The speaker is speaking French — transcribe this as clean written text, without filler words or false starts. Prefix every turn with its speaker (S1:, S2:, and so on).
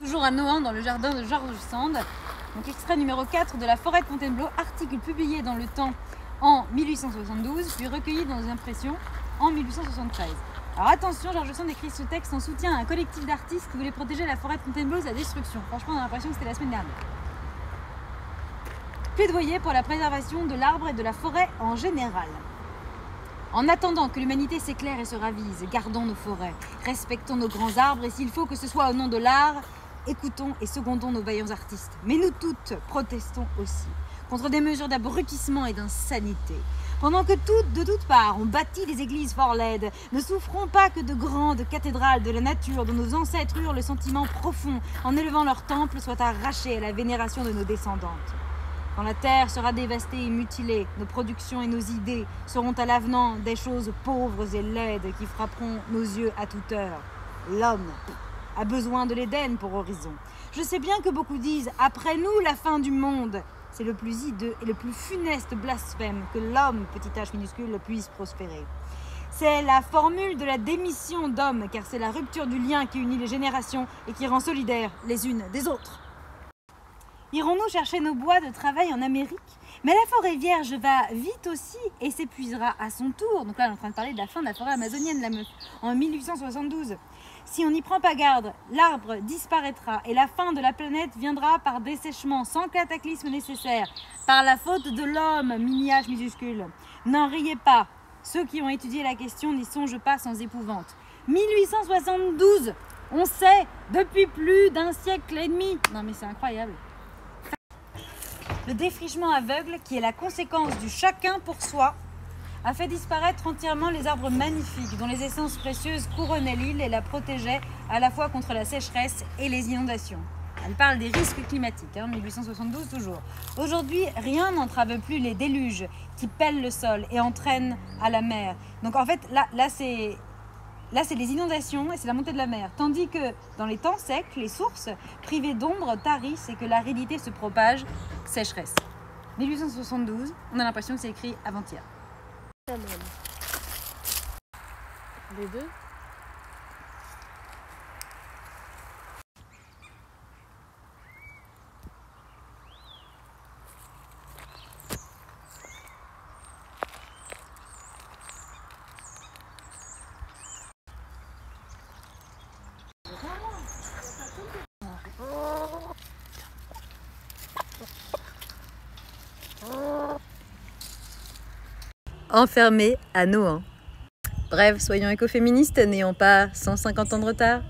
S1: Toujours à Nohant, dans le jardin de George Sand. Donc extrait numéro 4 de La forêt de Fontainebleau, article publié dans Le Temps en 1872, puis recueilli dans les Impressions en 1873. Alors attention, George Sand écrit ce texte en soutien à un collectif d'artistes qui voulait protéger la forêt de Fontainebleau de sa destruction. Franchement, on a l'impression que c'était la semaine dernière. Plaidoyer pour la préservation de l'arbre et de la forêt en général. En attendant que l'humanité s'éclaire et se ravise, gardons nos forêts, respectons nos grands arbres et s'il faut que ce soit au nom de l'art, écoutons et secondons nos vaillants artistes. Mais nous toutes protestons aussi contre des mesures d'abrutissement et d'insanité. Pendant que de toutes parts on bâtit des églises fort laides, ne souffrons pas que de grandes cathédrales de la nature dont nos ancêtres eurent le sentiment profond en élevant leurs temples soient arrachés à la vénération de nos descendantes. Quand la terre sera dévastée et mutilée, nos productions et nos idées seront à l'avenant des choses pauvres et laides qui frapperont nos yeux à toute heure. L'homme a besoin de l'Éden pour horizon. Je sais bien que beaucoup disent « après nous, la fin du monde ». C'est le plus hideux et le plus funeste blasphème que l'homme, petit h minuscule, puisse prospérer. C'est la formule de la démission d'homme, car c'est la rupture du lien qui unit les générations et qui rend solidaires les unes des autres. Irons-nous chercher nos bois de travail en Amérique? Mais la forêt vierge va vite aussi et s'épuisera à son tour. Donc là, on est en train de parler de la fin de la forêt amazonienne, la meuf, en 1872. Si on n'y prend pas garde, l'arbre disparaîtra et la fin de la planète viendra par dessèchement sans cataclysme nécessaire, par la faute de l'homme, mini h minuscule. N'en riez pas, ceux qui ont étudié la question n'y songent pas sans épouvante. 1872, on sait, depuis plus d'un siècle et demi. Non mais c'est incroyable. Le défrichement aveugle, qui est la conséquence du chacun pour soi, a fait disparaître entièrement les arbres magnifiques dont les essences précieuses couronnaient l'île et la protégeaient à la fois contre la sécheresse et les inondations. Elle parle des risques climatiques, 1872 toujours. Aujourd'hui, rien n'entrave plus les déluges qui pèlent le sol et entraînent à la mer. Donc en fait, là c'est les inondations et c'est la montée de la mer. Tandis que dans les temps secs, les sources privées d'ombre tarissent et que l'aridité se propage, sécheresse. 1872, on a l'impression que c'est écrit avant-hier.
S2: Les deux.
S1: Enfermés à Nohant. Bref, soyons écoféministes, n'ayons pas 150 ans de retard.